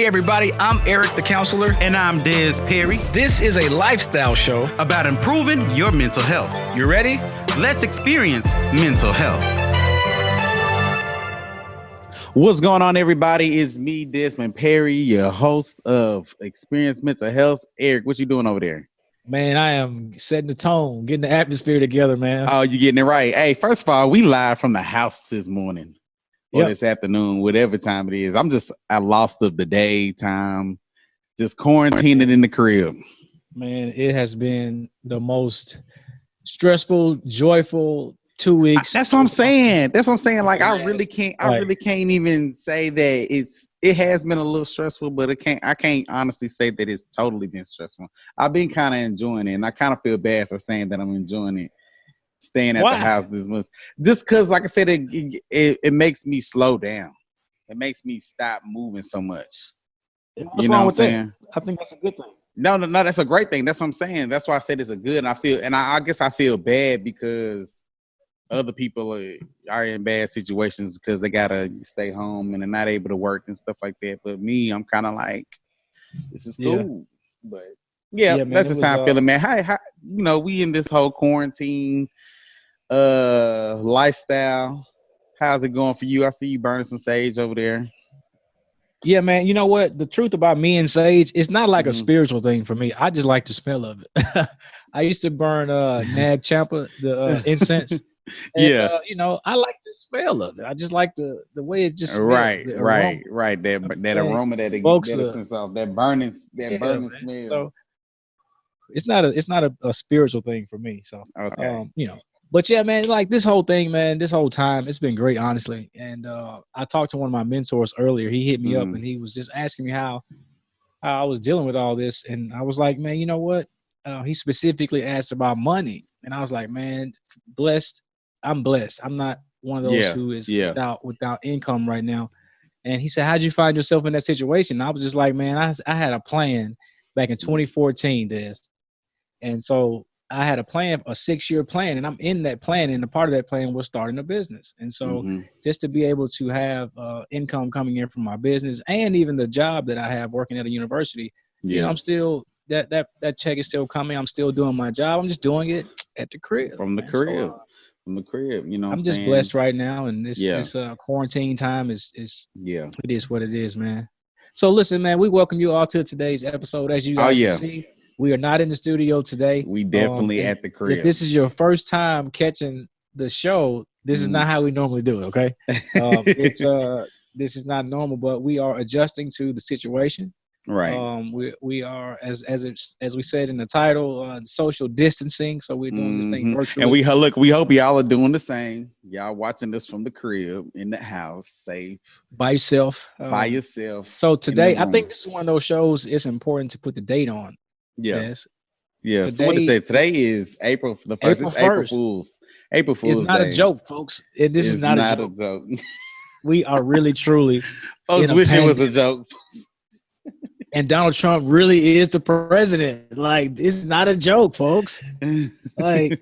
everybody, I'm Eric the Counselor. And I'm Des Perry. This is a lifestyle show About improving your mental health. You ready? Let's experience mental health. What's going on, everybody? It's me, Desmond Perry, your host of Experience Mental Health. Eric, what you doing over there? Man, I am setting the tone, getting the atmosphere together, man. Oh, you getting it right. Hey, first of all, we live from the house this morning or this afternoon, whatever time it is. I'm just at lost of the day time, just quarantining in the crib. Man, it has been the most stressful, joyful 2 weeks. That's what I'm saying. Like, I really can't even say that it has been a little stressful, but I can't honestly say that it's totally been stressful. I've been kind of enjoying it, and I kind of feel bad for saying that I'm enjoying it, staying at the house this much. Just because, like I said, it makes me slow down. It makes me stop moving so much. What's wrong with that? I think that's a good thing. No, that's a great thing. That's what I'm saying. That's why I said it's a good. And I guess I feel bad because other people are in bad situations because they gotta stay home and they're not able to work and stuff like that. But me, I'm kind of like, this is cool. But man, that's just how I'm feeling, man. How we in this whole quarantine lifestyle. How's it going for you? I see you burning some sage over there. Yeah, man. You know what? The truth about me and sage, it's not like a spiritual thing for me. I just like the smell of it. I used to burn Nag Champa, the incense. And, I like the smell of it. I just like the way it just smells. Right. That aroma that it gets off, that burning smell. So it's not a spiritual thing for me. So okay. But yeah, man, like this whole thing, man, this whole time, it's been great, honestly. And I talked to one of my mentors earlier. He hit me up and he was just asking me how I was dealing with all this. And I was like, man, you know what? He specifically asked about money. And I was like, man, I'm blessed. I'm not one of those who is without income right now. And he said, how'd you find yourself in that situation? And I was just like, man, I had a plan back in 2014, Des. And so I had a plan, a 6-year plan, and I'm in that plan. And a part of that plan was starting a business. And so just to be able to have income coming in from my business and even the job that I have working at a university, I'm still, that check is still coming. I'm still doing my job. I'm just doing it at the crib. From the crib. From the crib, I'm just blessed right now, and this quarantine time is it is what it is, man. So listen, man, we welcome you all to today's episode. As you guys can see, we are not in the studio today. We definitely at the crib. If this is your first time catching the show, this is not how we normally do it. Okay, this is not normal, but we are adjusting to the situation. Right. We are as we said in the title, social distancing. So we're doing this thing virtually. And we hope y'all are doing the same. Y'all watching this from the crib, in the house, safe, by yourself. So today, I think this is one of those shows. It's important to put the date on. Yeah. Yes. Yeah. Today, so what to say? Today is April the 1st. It's April Fool's. April Fool's. It's not Day. A joke, folks. This is not a joke. We are really, truly. Folks wish it was a joke. And Donald Trump really is the president. Like, it's not a joke, folks. Like,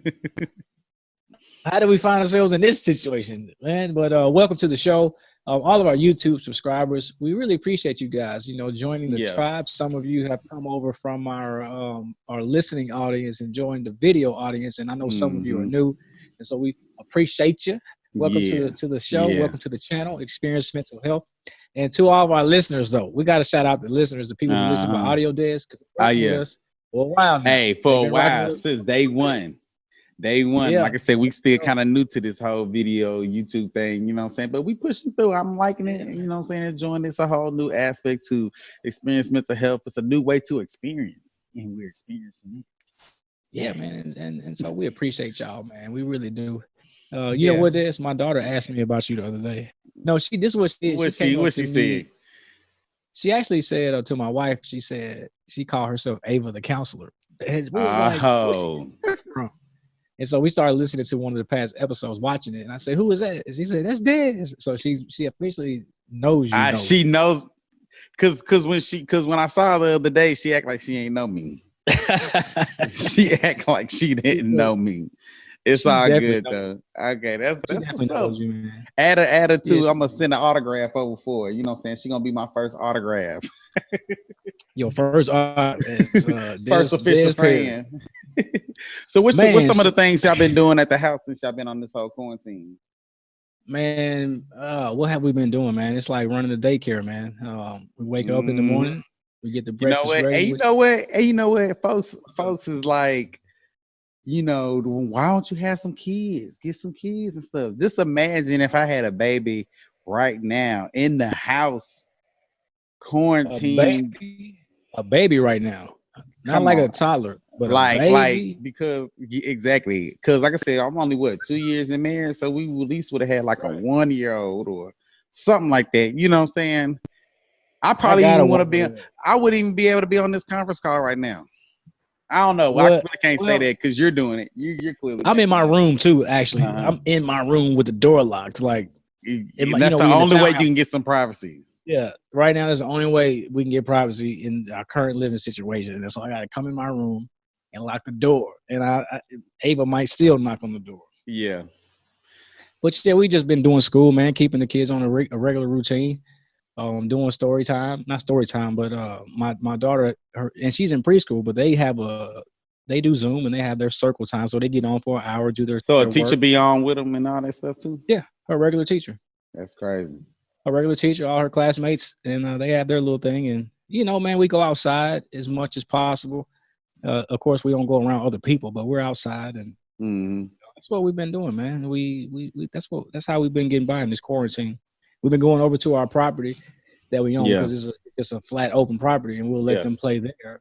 how do we find ourselves in this situation, man? But welcome to the show. All of our YouTube subscribers, we really appreciate you guys, joining the tribe. Some of you have come over from our listening audience and joined the video audience. And I know some of you are new. And so we appreciate you. Welcome to the show. Yeah. Welcome to the channel, Experience Mental Health. And to all of our listeners, though, we got to shout out the listeners, the people who listen by audio disc. For a while now. Hey, for a while, since day one. Yeah. Like I said, we still kind of new to this whole video YouTube thing, you know what I'm saying? But we pushing through. I'm liking it, you know what I'm saying? Enjoying this, a whole new aspect to Experience Mental Health. It's a new way to experience, and we're experiencing it. Yeah, man. And so we appreciate y'all, man. We really do. You know what it is? My daughter asked me about you the other day. No, this is what she did. What she said? She actually said to my wife, she said she called herself Ava the Counselor. And so we started listening to one of the past episodes, watching it. And I said, who is that? And she said, that's Des. So she officially knows you. She knows. Cause when I saw her the other day, she act like she ain't know me. She act like she didn't know me. It's She all definitely good knows. though. Okay, that's She what's definitely up. knows you, man. Add her Yeah, too. I'm gonna send an autograph over for her. You know what I'm saying? She gonna be my first autograph. your first is First official Des Perry. fan. So what's Man, some of the things y'all been doing at the house since y'all been on this whole quarantine? man, what have we been doing, man? It's like running a daycare, man. We wake up in the Mhm. morning, we get the You know breakfast what? ready. You know what? Folks is like, you know, why don't you have some kids? Get some kids and stuff. Just imagine if I had a baby right now in the house, quarantined. A baby right now, not Come like a on. toddler, but a Like baby. because exactly, because like I said, I'm only 2 years in marriage, so we at least would have had like a 1-year-old or something like that. You know what I'm saying? I probably got a even want to be. 1-year-old. I wouldn't even be able to be on this conference call right now. I don't know. I What? really can't say that because you're doing it. You're clearly. I'm in my room too. Actually, Uh-huh. I'm in my room with the door locked. Like, That's the only way you can get some privacy. Yeah, right now that's the only way we can get privacy in our current living situation. And so I got to come in my room and lock the door. And Ava might still knock on the door. Yeah. But yeah, we just been doing school, man, keeping the kids on a regular routine. Doing story time, not story time, but my daughter, and she's in preschool, but they do Zoom and they have their circle time, so they get on for an hour, do their So their a teacher work. be on with them and all that stuff too. Yeah, her regular teacher. That's crazy. A regular teacher, all her classmates, and they have their little thing. And man, we go outside as much as possible. Of course, we don't go around other people, but we're outside, and that's what we've been doing, man. We that's how we've been getting by in this quarantine. We've been going over to our property that we own because it's a flat open property, and we'll let them play there,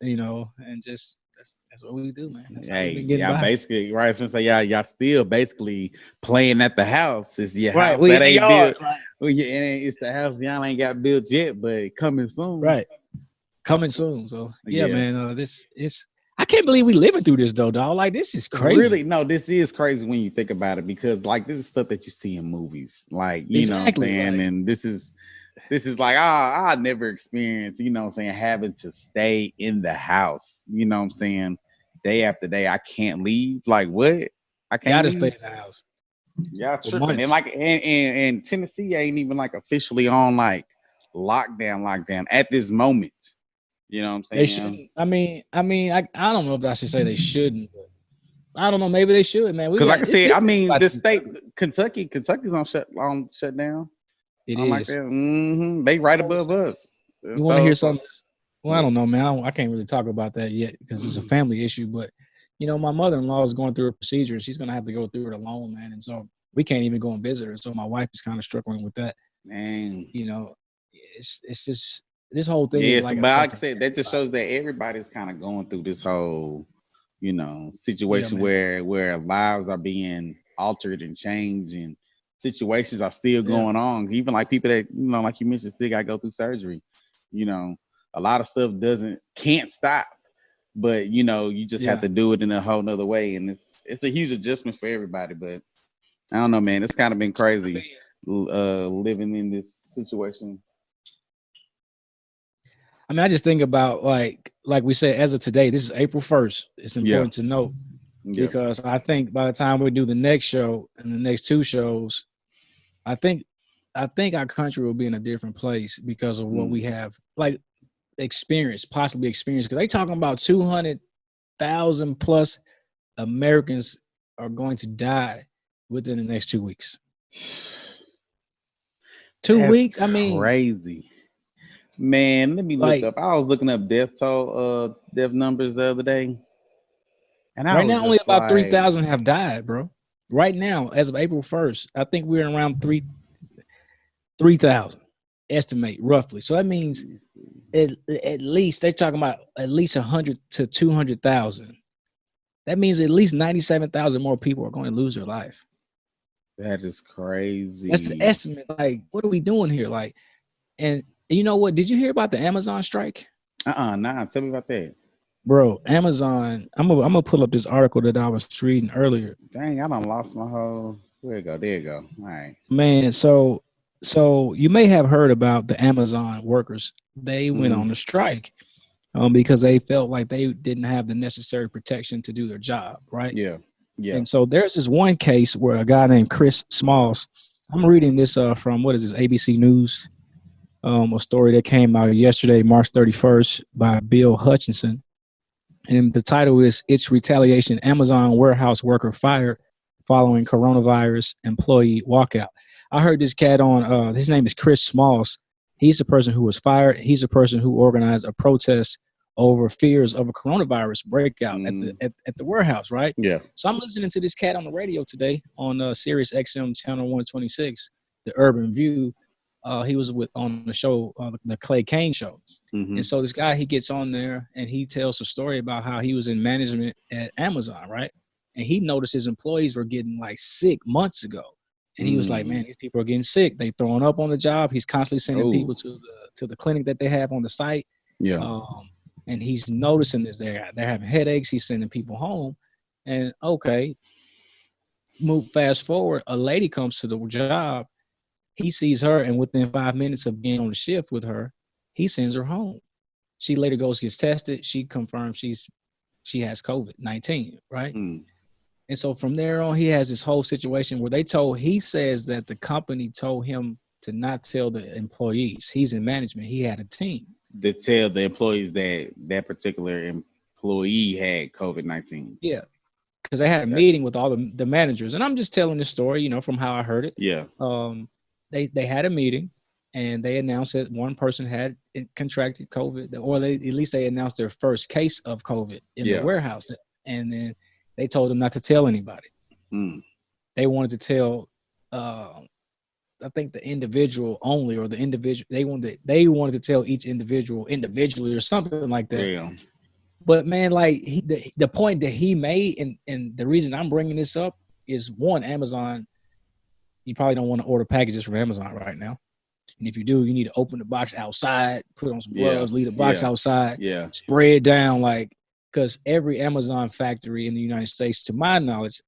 and just that's what we do, man. That's how we've been getting by. Basically, right? So y'all still basically playing at the house. It's your house that ain't built. Right. Well, it's the house y'all ain't got built yet, but coming soon. Right. Coming soon. So man, I can't believe we living through this though, dog. Like, this is crazy. Really, no, this is crazy when you think about it, because like this is stuff that you see in movies, like you know what I'm saying, and this is like I never experienced, you know what I'm saying, having to stay in the house, you know what I'm saying, day after day. I can't leave. Like what? I can't gotta stay in the house. Yeah, tripping. And like and Tennessee ain't even like officially on like lockdown at this moment. You know what I'm saying? They shouldn't. I mean, I don't know if I should say they shouldn't. But I don't know. Maybe they should, man. Because like I said, I mean, the state, Kentucky's on shut down. It is. Like that. They right above us. You want to hear something? Well, I don't know, man. I can't really talk about that yet because it's a family issue. But my mother-in-law is going through a procedure, and she's gonna have to go through it alone, man. And so we can't even go and visit her. So my wife is kind of struggling with that. Dang. It's just. This whole thing is like, but like I said, that just shows that everybody's kind of going through this whole, situation where lives are being altered and changed, and situations are still going on. Even like people that, like you mentioned, still got to go through surgery. A lot of stuff can't stop, but you just have to do it in a whole nother way, and it's a huge adjustment for everybody. But I don't know, man. It's kind of been crazy living in this situation. I mean, I just think about like we said, as of today, this is April 1st. It's important to note because I think by the time we do the next show and the next two shows, I think our country will be in a different place because of what we have like possibly experienced. Because they talking about 200,000 plus Americans are going to die within the next 2 weeks. 2 weeks? I mean, crazy. Man, let me look up. I was looking up death numbers the other day. And right now, only about 3,000 have died, bro. Right now, as of April 1st, I think we're around 3,000, estimate roughly. So that means at least they're talking about at least 100 to 200,000. That means at least 97,000 more people are going to lose their life. That is crazy. That's the estimate. Like, what are we doing here? Like, and you know what? Did you hear about the Amazon strike? Nah. Tell me about that. Bro, Amazon, I'm gonna pull up this article that I was reading earlier. Dang, I done lost my whole. There you go. All right. Man, so you may have heard about the Amazon workers. They went on a strike because they felt like they didn't have the necessary protection to do their job, right? Yeah. Yeah. And so there's this one case where a guy named Chris Smalls, I'm reading this from, what is this, ABC News, a story that came out yesterday, March 31st, by Bill Hutchinson. And the title is "It's Retaliation, Amazon Warehouse Worker Fired Following Coronavirus Employee Walkout." I heard this cat on, his name is Chris Smalls. He's the person who was fired. He's the person who organized a protest over fears of a coronavirus breakout at the warehouse, right? Yeah. So I'm listening to this cat on the radio today on Sirius XM channel 126, the Urban View. He was on the show, the Clay Kane show. Mm-hmm. And so this guy, he gets on there and he tells a story about how he was in management at Amazon, right? And he noticed his employees were getting like sick months ago. And he was like, man, these people are getting sick. They throwing up on the job. He's constantly sending people to the clinic that they have on the site. Yeah. And he's noticing this. They're having headaches. He's sending people home. And okay, fast forward, a lady comes to the job. He sees her, and within 5 minutes of being on the shift with her, he sends her home. She later gets tested. She confirms she has COVID-19, right? And so from there on, he has this whole situation where he says that the company told him to not tell the employees. He's in management. He had a team. To tell the employees that particular employee had COVID-19. Yeah. Because they had a meeting with all the managers. And I'm just telling this story, from how I heard it. Yeah. They had a meeting and they announced that one person had contracted COVID, or at least they announced their first case of COVID in the warehouse. And then they told them not to tell anybody. They wanted to tell, I think the individual only, or the individual, they wanted to tell each individual individually or something like that. Yeah. But man, like the point that he made, and the reason I'm bringing this up is, one, Amazon, you probably don't want to order packages from Amazon right now. And if you do, you need to open the box outside, put on some gloves, leave the box outside, spray it down, because every Amazon factory in the United States, to my knowledge,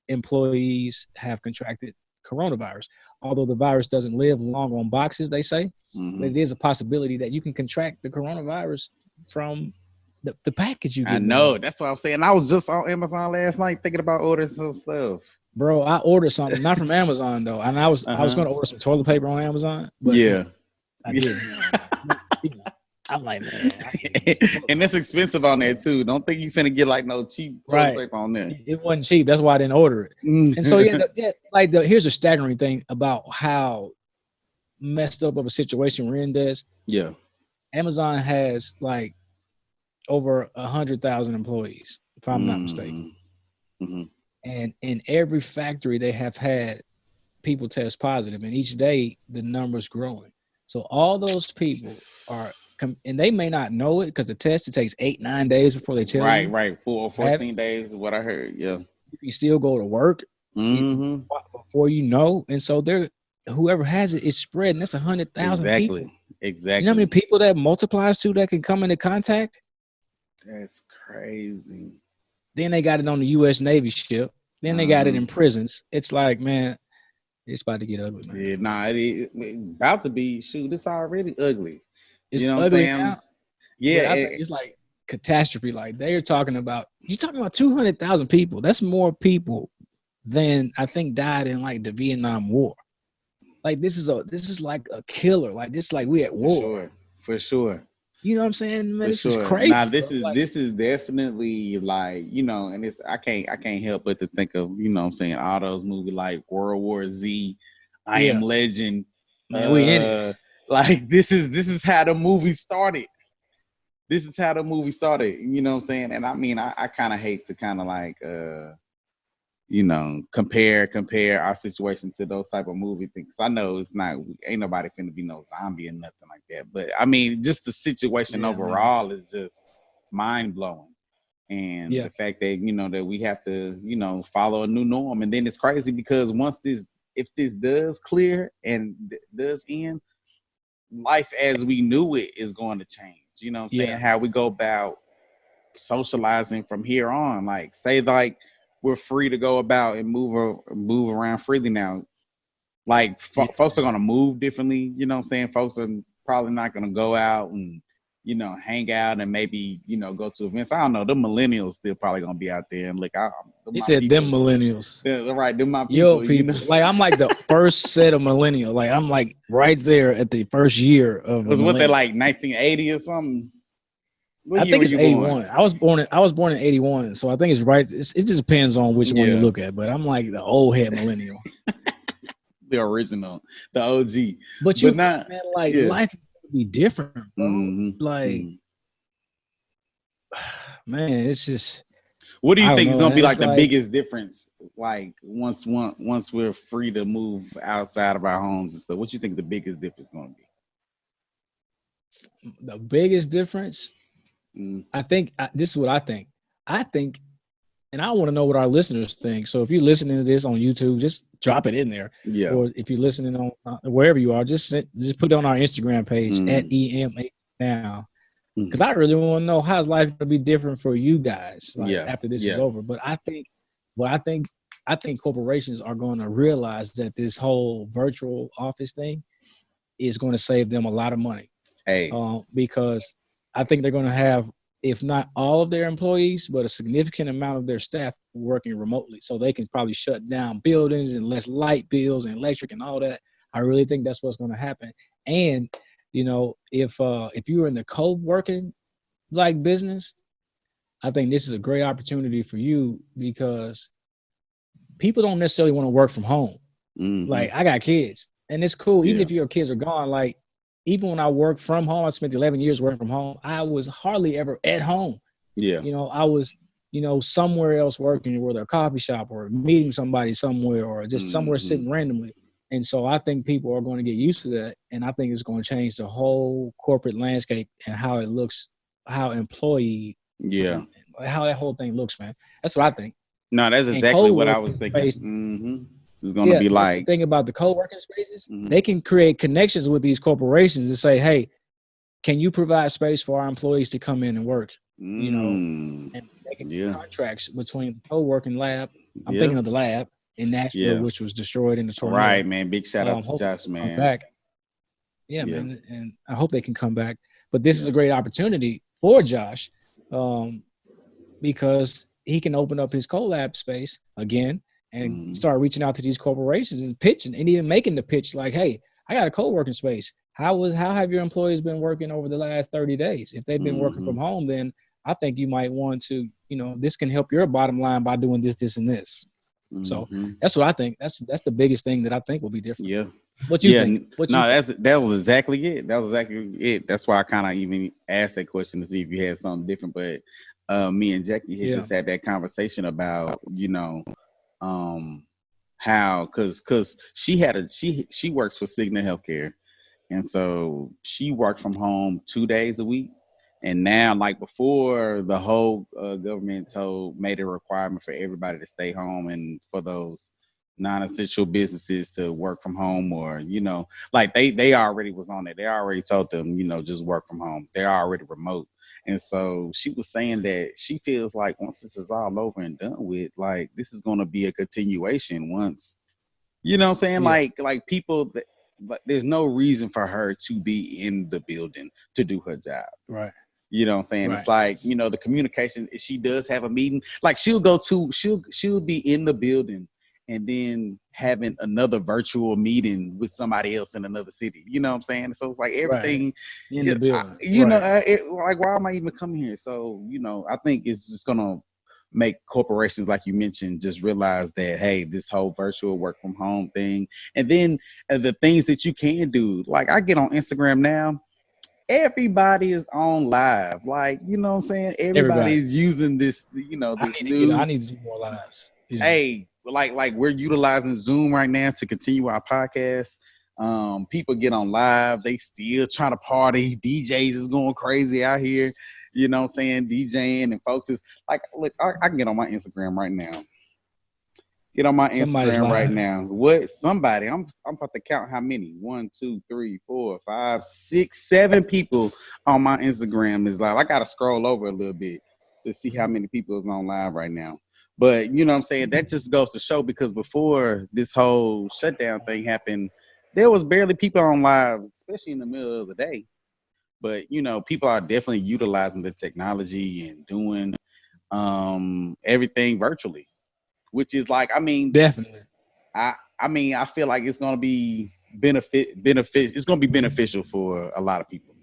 employees have contracted coronavirus. Although the virus doesn't live long on boxes, they say, but it is a possibility that you can contract the coronavirus from the package you get. I know. That's what I'm saying. I was just on Amazon last night thinking about ordering some stuff. Bro, I ordered something, not from Amazon though. And I was going to order some toilet paper on Amazon, but I didn't. I'm like, man. And it's expensive on there too. Don't think you finna get like no cheap toilet paper on there. It wasn't cheap. That's why I didn't order it. And so here's a staggering thing about how messed up of a situation we're in, Des. Yeah. Amazon has like over 100,000 employees, if I'm not mistaken. And in every factory, they have had people test positive, and each day the number's growing. So all those people and they may not know it because the test, it takes 8-9 days before they tell you. Right. 14 days is what I heard. Yeah. You still go to work before you know. And so whoever has it is spreading. That's 100,000 people. Exactly. You know how many people that multiplies to that can come into contact? That's crazy. Then they got it on the U.S. Navy ship. Then they got it in prisons. It's like, man, it's about to get ugly, man. Yeah, it about to be. Shoot, it's already ugly. It's ugly what I'm saying? now. Yeah, it's like catastrophe. Like you're talking about 200,000 people. That's more people than I think died in like the Vietnam War. Like this is like a killer. Like this, like we at war. For sure. You know what I'm saying, man? This is crazy. Nah, this is definitely like, and it's I can't help but to think of, what I'm saying, all those movies like World War Z, I Am Legend. Man, we in it. Like this is how the movie started. This is how the movie started. You know what I'm saying? And I mean, I kind of hate to kind of like compare our situation to those type of movie things. I know it's not, ain't nobody finna be no zombie or nothing like that. But I mean, just the situation overall is just mind blowing. And the fact that, that we have to, follow a new norm. And then it's crazy because if this does clear and does end, life as we knew it is going to change. You know what I'm saying? How we go about socializing from here on. Like, say, like, we're free to go about and move around freely now. Like folks are going to move differently. You know what I'm saying? Folks are probably not going to go out and you know, hang out and maybe, you know, go to events. I don't know. The millennials still probably gonna be out there and look. He said people, them millennials. They're right, them my people. Yo, people. You know? Like I'm like the first set of millennial. Like I'm like right there at the first year of. Was what they like 1980 or something? I think it's 81. I was born in 81, so I think it's right. It just depends on which one you look at. But I'm like the old head millennial, the original, the OG. But you, man, like life would be different, bro. Mm-hmm. Like, man, it's just. What do you think is gonna be like the biggest difference? Like once we're free to move outside of our homes and stuff, what you think the biggest difference is gonna be? The biggest difference. I think this is what I think. I think, and I want to know what our listeners think. So if you're listening to this on YouTube, just drop it in there. Yeah. Or if you're listening on wherever you are, just put it on our Instagram page at EMA now. Because I really want to know how's life going to be different for you guys after this is over. But I think corporations are going to realize that this whole virtual office thing is going to save them a lot of money. Because I think they're going to have, if not all of their employees, but a significant amount of their staff working remotely. So they can probably shut down buildings and less light bills and electric and all that. I really think that's what's going to happen. And, you know, if you're in the co-working like business, I think this is a great opportunity for you because people don't necessarily want to work from home. Like I got kids and it's cool. Even if your kids are gone, like, even when I worked from home, I spent 11 years working from home. I was hardly ever at home. Yeah. You know, I was, you know, somewhere else working, whether a coffee shop or meeting somebody somewhere or just somewhere sitting randomly. And so I think people are going to get used to that. And I think it's going to change the whole corporate landscape and how it looks, how employee, how that whole thing looks, man. That's what I think. No, that's exactly what I was thinking. It's going to be like the thing about the co-working spaces. They can create connections with these corporations and say, hey, can you provide space for our employees to come in and work? You know, and they can do contracts between the co-working lab. I'm thinking of the lab in Nashville, which was destroyed in the tornado. Right, man. Big shout out to Josh, man. Back. Yeah, man. And I hope they can come back. But this is a great opportunity for Josh because he can open up his co-lab space again and start reaching out to these corporations and pitching and even making the pitch like, hey, I got a co-working space. How have your employees been working over the last 30 days? If they've been working from home, then I think you might want to, you know, this can help your bottom line by doing this, this, and this. So that's what I think. That's the biggest thing that I think will be different. Yeah. What you think? That was exactly it. That was exactly it. That's why I kind of even asked that question to see if you had something different. But me and Jackie had just had that conversation about, you know, how because she works for Cigna Healthcare, and so she worked from home 2 days a week. And now, like before, the whole government made a requirement for everybody to stay home and for those non-essential businesses to work from home, or, you know, like they already was on it. They already told them, you know, just work from home. They're already remote. And so she was saying that she feels like once this is all over and done with, like this is going to be a continuation once, you know what I'm saying? Like people, but there's no reason for her to be in the building to do her job. Right. You know what I'm saying? Right. It's like, you know, the communication, if she does have a meeting, like she'll be in the building and then having another virtual meeting with somebody else in another city. You know what I'm saying? So it's like everything in the building. Like, why am I even coming here? So, you know, I think it's just going to make corporations, like you mentioned, just realize that, hey, this whole virtual work from home thing. And then the things that you can do, like I get on Instagram now, everybody is on live. Like, you know what I'm saying? Everybody's using this, you know, this I need to do more lives. Yeah. Hey, like we're utilizing Zoom right now to continue our podcast. People get on live. They still trying to party. DJs is going crazy out here. You know what I'm saying? DJing and folks is like, look, I can get on my Instagram right now. Get on my Instagram right now. Somebody, I'm about to count how many. 1, 2, 3, 4, 5, 6, 7 people on my Instagram is live. I got to scroll over a little bit to see how many people is on live right now. But you know what I'm saying? That just goes to show, because before this whole shutdown thing happened, there was barely people on live, especially in the middle of the day. But people are definitely utilizing the technology and doing everything virtually, which is like, Definitely. I feel like it's gonna be it's gonna be beneficial for a lot of people.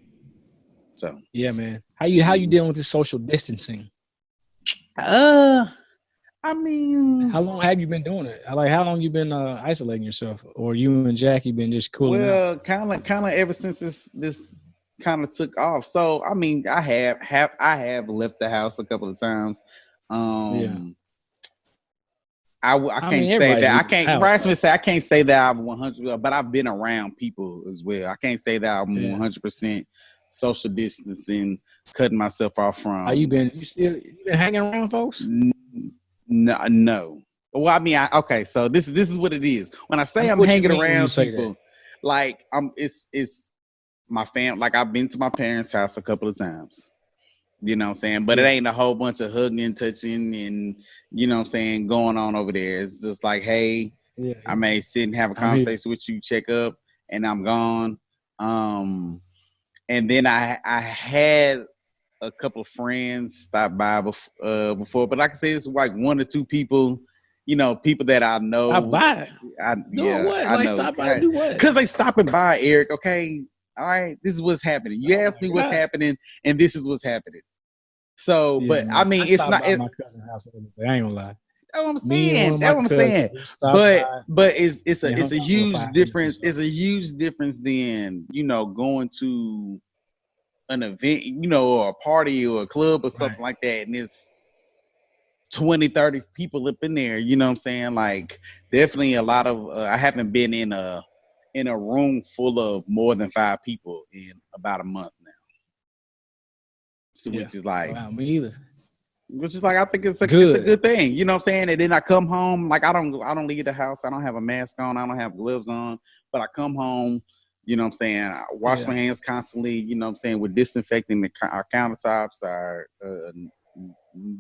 So yeah, man. How you dealing with this social distancing? How long have you been doing it? Like, how long you been isolating yourself, or you and Jackie been just cooling out? Well, kind of ever since this kind of took off. So I have left the house a couple of times. I can't say that. I can't. Right, say I can't say that I'm 100, but I've been around people as well. I can't say that I'm 100% social distancing, cutting myself off from. You been hanging around folks? No. Well, okay. So this is what it is. When I say I'm hanging around people, like it's my family. Like, I've been to my parents' house a couple of times. You know what I'm saying? But it ain't a whole bunch of hugging, touching, and going on over there. It's just like, hey, I may sit and have a conversation with you, check up, and I'm gone. And then I had a couple of friends stop by before, but like I said, it's like one or two people, people that I know. Stop by. Stop by to do what? Because they stopping by, Eric. Okay. All right, this is what's happening. You asked me what's happening, and this is what's happening. So, but man, it's not. It's my cousin's house. I ain't gonna lie. That's what I'm saying. That's what I'm saying. But it's a huge difference. It's a huge difference than going to an event, or a party or a club or something like that, and it's 20, 30 people up in there. You know what I'm saying? Like, definitely a lot of. I haven't been in a room full of more than 5 people in about a month now. So, which is like, me either. Which is like, I think it's a good thing. You know what I'm saying? And then I come home, like I don't leave the house. I don't have a mask on. I don't have gloves on. But I come home, you know what I'm saying? I wash my hands constantly. You know what I'm saying? We're disinfecting our countertops, our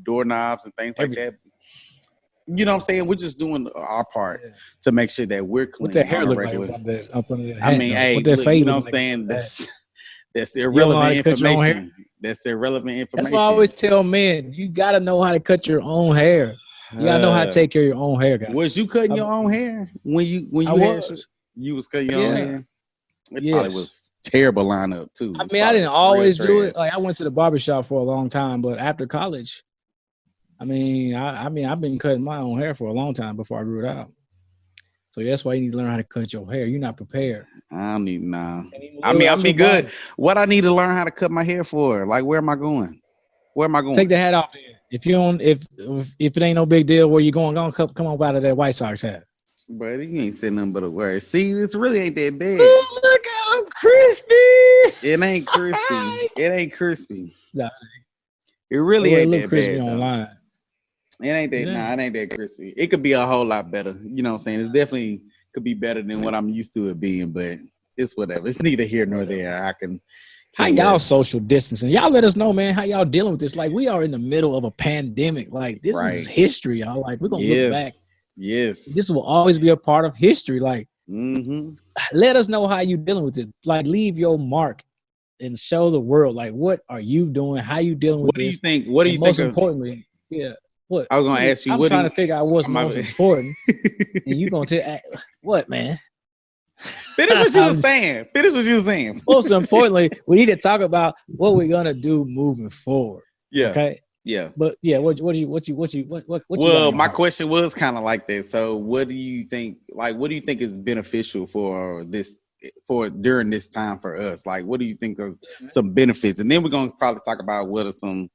doorknobs, and things like that. You know what I'm saying? We're just doing our part to make sure that we're clean. What's that hair look like up under that hat? Hey, you know what I'm saying? That's irrelevant information. That's irrelevant information. That's why I always tell men, you got to know how to cut your own hair. You got to know how to take care of your own hair, guys. Was you cutting your own hair when you was cutting your own hair? It probably was terrible lineup too. I didn't always do it. Like, I went to the barbershop for a long time, but after college, I've been cutting my own hair for a long time before I grew it out. So that's why you need to learn how to cut your hair. You're not prepared. I don't need I'll be good. Body. What I need to learn how to cut my hair for? Like, where am I going? Take the hat off. If you don't, if it ain't no big deal where you going, come on out of that White Sox hat. But you ain't saying nothing but a word. See, it really ain't that bad. Oh, look at him, crispy. It ain't crispy. It ain't crispy. Nah. It really ain't that crispy bad. Online. It ain't that. Nah, it ain't that crispy. It could be a whole lot better. You know what I'm saying? It's definitely could be better than what I'm used to it being, but it's whatever. It's neither here nor there. I can. How y'all social distancing? Y'all let us know, man. How y'all dealing with this? Like, we are in the middle of a pandemic. Like, this is history, y'all. Like, we're gonna look back. Yes. This will always be a part of history. Like, let us know how you dealing with it. Like, leave your mark and show the world. Like, what are you doing? How you dealing with this? What do you think? Most importantly, what? I was gonna ask you. I'm trying to figure out what's most important, and you gonna tell what, man? Finish what you was saying. Most importantly, we need to talk about what we're gonna do moving forward. Yeah. Okay. Yeah. But what? Well, my question was kind of like that. So, what do you think? Like, what do you think is beneficial for during this time for us? Like, what do you think is some benefits? And then we're gonna probably talk about what are some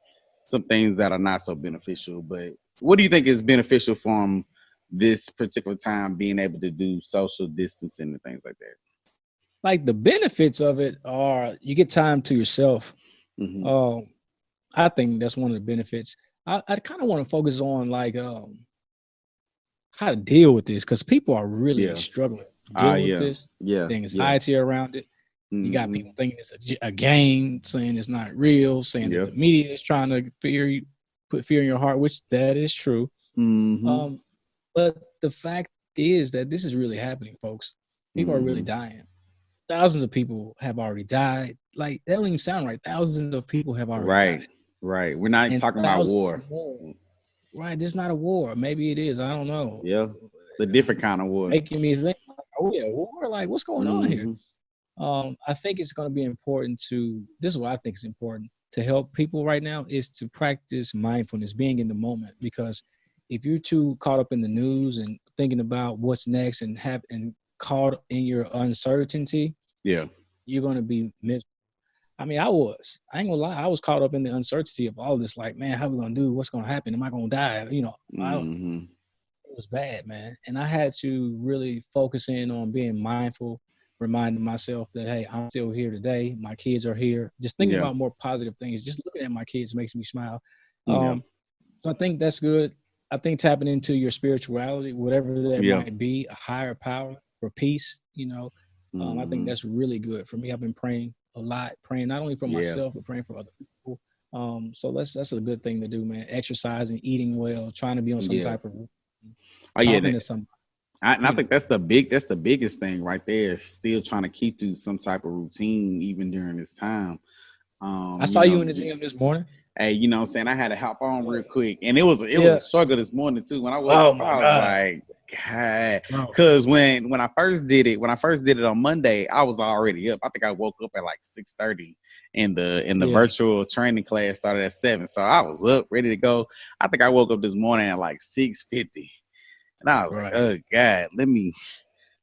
things that are not so beneficial. But what do you think is beneficial from this particular time, being able to do social distancing and things like that? Like, the benefits of it are you get time to yourself. Mm-hmm. I think that's one of the benefits. I kind of want to focus on like how to deal with this, because people are really struggling dealing with this. Yeah, the anxiety around it. You got people thinking it's a game, saying it's not real, saying that the media is trying to put fear in your heart, which that is true. But the fact is that this is really happening, folks. People are really dying. thousands of people have already died. Like, that don't even sound right. Thousands of people have already died. Right. We're not And talking about war. more. Right. This is not a war. Maybe it is. I don't know. Yeah. It's a different kind of war. Making me think, oh yeah, war? Like, what's going on here? I think it's going to be important this is what I think is important to help people right now, is to practice mindfulness, being in the moment. Because if you're too caught up in the news and thinking about what's next and caught in your uncertainty, yeah, you're going to be miserable. I mean, I ain't gonna lie, I was caught up in the uncertainty of all this. Like, man, how we gonna do? What's gonna happen? Am I gonna die? You know, it was bad, man. And I had to really focus in on being mindful, reminding myself that, hey, I'm still here today. My kids are here. Just thinking about more positive things. Just looking at my kids makes me smile. So I think that's good. I think tapping into your spirituality, whatever that might be, a higher power for peace, you know, I think that's really good for me. I've been praying a lot, praying not only for myself, but praying for other people. So that's a good thing to do, man. Exercising, eating well, trying to be on some type of talking to somebody. I think that's the biggest thing right there. Still trying to keep to some type of routine even during this time. I saw you in the gym this morning. Hey, you know what I'm saying? I had to hop on real quick. And it was a struggle this morning too. When I woke up, I was like, God. Because when I first did it on Monday, I was already up. I think I woke up at like 6:30 and the virtual training class started at 7. So I was up, ready to go. I think I woke up this morning at like 6:50. And I was like, oh God, let me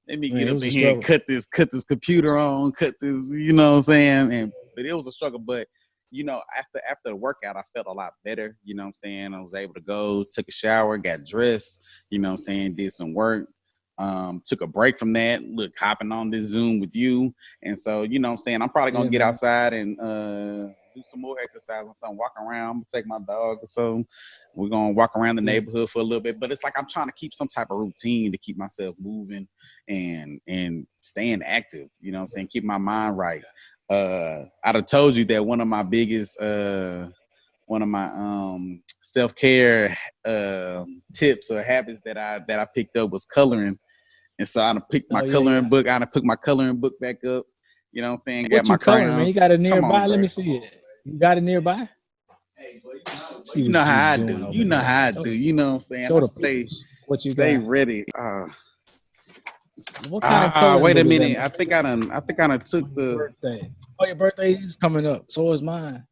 get up in here and cut this computer on, cut this, you know what I'm saying? But it was a struggle. But you know, after the workout, I felt a lot better. You know what I'm saying? I was able to go, took a shower, got dressed, you know what I'm saying, did some work, took a break from that, hopping on this Zoom with you. And so, you know what I'm saying, I'm probably going to get outside and do some more exercise or something, walk around. I'm going to take my dog or so. We're going to walk around the neighborhood for a little bit. But it's like I'm trying to keep some type of routine to keep myself moving and staying active, you know what I'm saying, keep my mind right. I'd have told you that one of my biggest, self-care tips or habits that I picked up was coloring. And so I picked my coloring book. I put my coloring book back up. You know what I'm saying? What you coloring, man? You got it nearby? Let me see it. You got it nearby? You know how I do. You know how I do. You know what I'm saying? Stay ready. What kind of color? Wait a minute. I think I done took the birthday. Oh, your birthday is coming up. So is mine.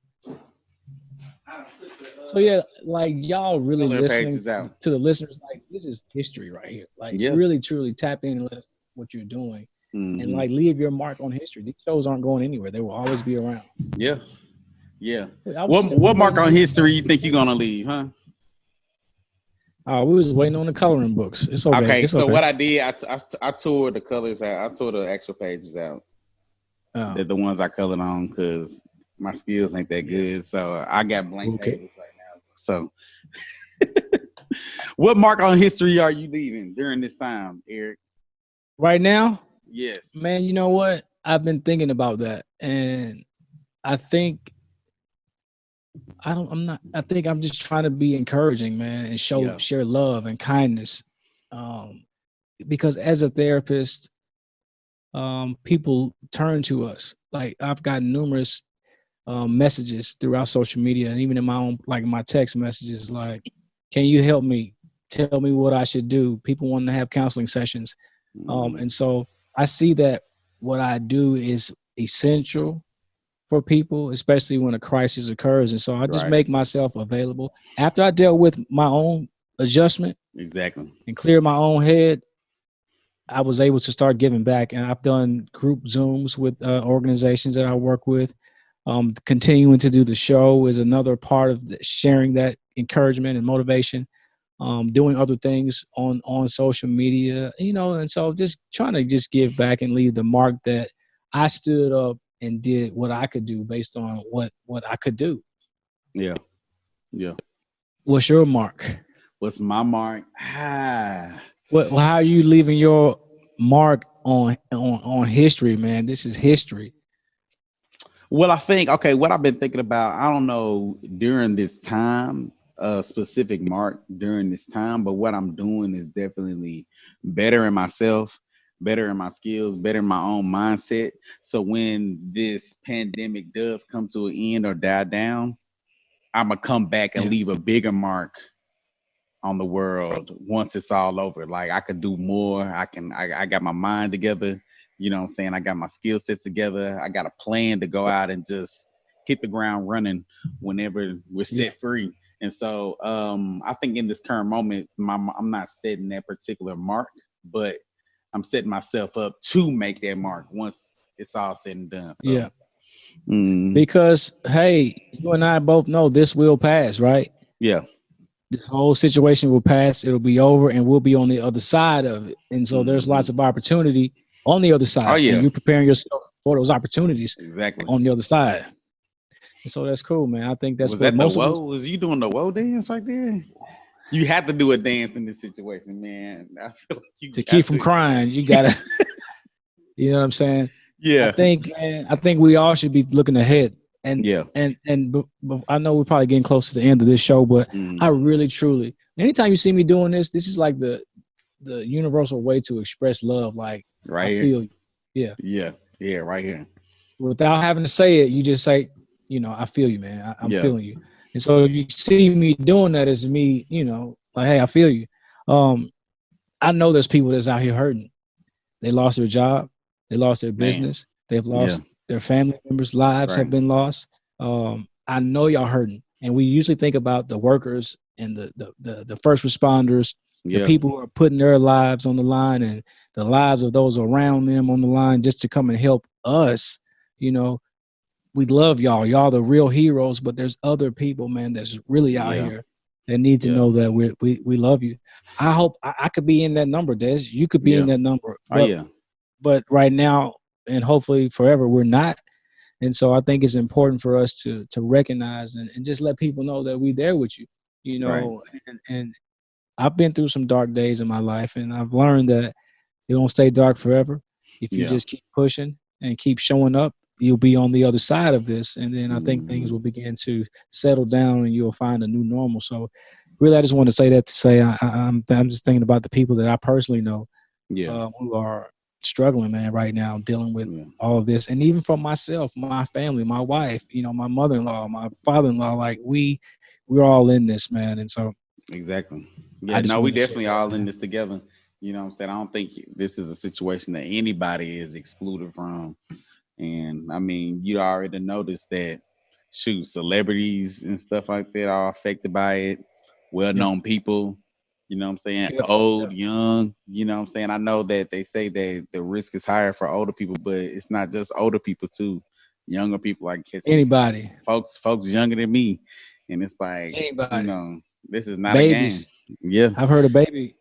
So yeah, like y'all really listening to the listeners. Like, this is history right here. Like, really, truly tap in and let us know what you're doing, and like leave your mark on history. These shows aren't going anywhere. They will always be around. Yeah. What mark on history you think you're gonna leave, huh? We was waiting on the coloring books. It's okay. Okay, it's so okay. what I did, I tore the colors out. I tore the actual pages out. They're the ones I colored on because my skills ain't that good. So I got blank pages right now. So what mark on history are you leaving during this time, Eric? Right now? Yes. Man, you know what? I've been thinking about that. And I think I'm just trying to be encouraging, man, and share love and kindness. Because as a therapist, people turn to us. Like, I've gotten numerous messages throughout social media and even in my own, like my text messages, like, can you help me? Tell me what I should do. People want to have counseling sessions. And so I see that what I do is essential for people, especially when a crisis occurs. And so I just make myself available. After I dealt with my own adjustment and clear my own head, I was able to start giving back. And I've done group Zooms with organizations that I work with. Continuing to do the show is another part of sharing that encouragement and motivation. Doing other things on social media, you know, and so just trying to just give back and leave the mark that I stood up and did what I could do based on what I could do. Yeah. What's your mark? What's my mark? How are you leaving your mark on history, man? This is history. Well, I think, what I've been thinking about, I don't know during this time, a specific mark during this time, but what I'm doing is definitely bettering myself. better in my skills, better in my own mindset. So when this pandemic does come to an end or die down, I'm gonna come back and leave a bigger mark on the world once it's all over. Like I could do more. I got my mind together. You know what I'm saying? I got my skill sets together. I got a plan to go out and just hit the ground running whenever we're set free. And so I think in this current moment, I'm not setting that particular mark, but I'm setting myself up to make that mark once it's all said and done. So, because hey, you and I both know this will pass, right? Yeah. This whole situation will pass. It'll be over, and we'll be on the other side of it. And so there's lots of opportunity on the other side. Oh yeah, and you're preparing yourself for those opportunities exactly on the other side. And so that's cool, man. I think that's was what that most the of whoa? Was you doing the whoa dance right there? You have to do a dance in this situation, man. I feel like you to keep from crying. You gotta, you know what I'm saying? Yeah. I think we all should be looking ahead. And but I know we're probably getting close to the end of this show, but I really, truly, anytime you see me doing this, this is like the universal way to express love. Like right I here. feel you. Yeah, right here. Without having to say it, you just say, you know, I feel you, man. I'm feeling you. And so if you see me doing that, as me, you know, like, hey, I feel you. I know there's people that's out here hurting. They lost their job. They lost their business. They've lost their family members' lives have been lost. I know y'all hurting. And we usually think about the workers and the first responders, the people who are putting their lives on the line and the lives of those around them on the line just to come and help us. You know, we love y'all. Y'all the real heroes, but there's other people, man, that's really out here that need to know that we love you. I hope I could be in that number, Des. You could be in that number. But, but right now, and hopefully forever, we're not. And so I think it's important for us to recognize and just let people know that we're there with you, you know. And I've been through some dark days in my life, and I've learned that it don't stay dark forever. If you just keep pushing and keep showing up, you'll be on the other side of this. And then I think things will begin to settle down and you'll find a new normal. So really, I just want to say that to say I'm just thinking about the people that I personally know who are struggling, man, right now, dealing with all of this. And even for myself, my family, my wife, you know, my mother-in-law, my father-in-law, like we're all in this, man. And so exactly. Yeah, no, we definitely all in this together. You know what I'm saying? I don't think this is a situation that anybody is excluded from. And I mean, you already noticed that celebrities and stuff like that are affected by it. Well-known people, you know what I'm saying? Old, young, you know what I'm saying? I know that they say that the risk is higher for older people, but it's not just older people too. Younger people like anybody. Folks younger than me. And it's like, anybody. You know, this is not babies. A game. Yeah. I've heard a baby.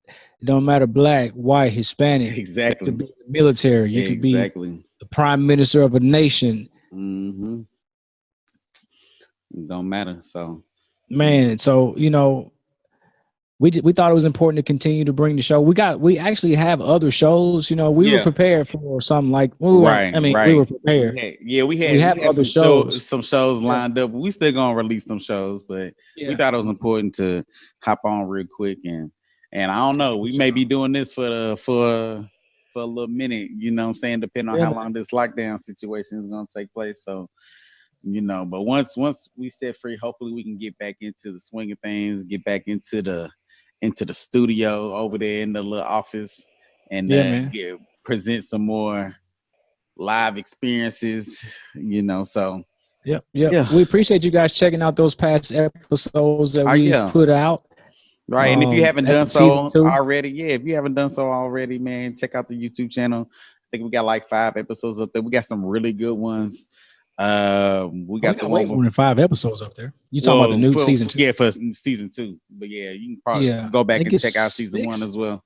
It don't matter black, white, Hispanic. Exactly. You could be the military. You could be the prime minister of a nation. Mm-hmm. It don't matter. So, man, so you know, we thought it was important to continue to bring the show. We actually have other shows. You know, we were prepared for something like we were prepared. We have other shows. Some shows lined up. We still gonna release them shows, but we thought it was important to hop on real quick and I don't know. We may be doing this for a little minute. You know what I'm saying? Depending on how long this lockdown situation is gonna take place. So. You know, but once we set free, hopefully we can get back into the swing of things, get back into the studio over there in the little office and present some more live experiences, you know. So yeah. We appreciate you guys checking out those past episodes that we put out. Right. And if you haven't done so already, man, check out the YouTube channel. I think we got like 5 episodes up there. We got some really good ones. We got the more than 5 episodes up there. You talking about the new season 2? Yeah, for season 2. But yeah, you can probably go back and check out season 1 as well.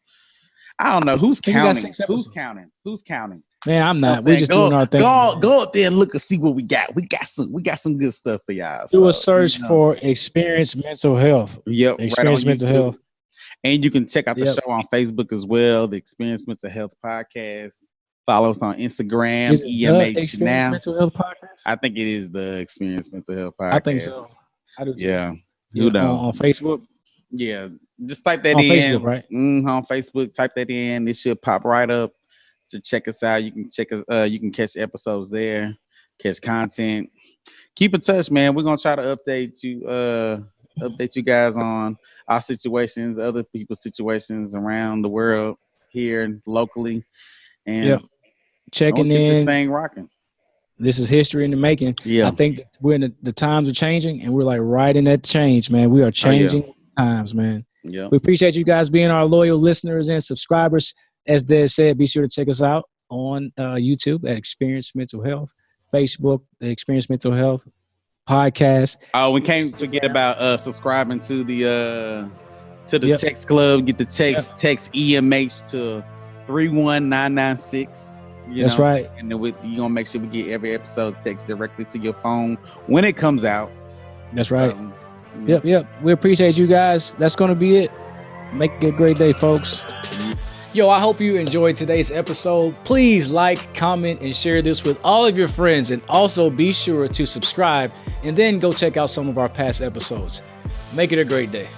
I don't know who's counting. Who's counting? Man, I'm not. We're just doing our thing. Go up there and look and see what we got. We got some good stuff for y'all. Do a search for Experience Mental Health. Yep, Experience Mental Health. And you can check out the show on Facebook as well, the Experience Mental Health Podcast. Follow us on Instagram, EMH Now. Mental Health Podcast? I think it is the Experience Mental Health Podcast. I think so. I do too. Yeah. On Facebook? Yeah, just type that on in. Facebook, right? On Facebook, type that in. It should pop right up. So check us out. You can check us. You can catch episodes there, catch content. Keep in touch, man. We're gonna try to update you guys on our situations, other people's situations around the world, here locally, and checking keep in. this thing rocking. This is history in the making. Yeah, I think that we're in the times are changing, and we're like right in that change, man. We are changing times, man. Yeah. We appreciate you guys being our loyal listeners and subscribers. As Des said, be sure to check us out on YouTube at Experience Mental Health, Facebook, the Experience Mental Health podcast. Oh, we can't forget about subscribing to the text club. Get the text EMH to 31996. That's right. And then you're gonna make sure we get every episode text directly to your phone when it comes out. That's right. Yep. We appreciate you guys. That's gonna be it. Make it a great day, folks. Yo, I hope you enjoyed today's episode. Please like, comment, and share this with all of your friends. And also be sure to subscribe and then go check out some of our past episodes. Make it a great day.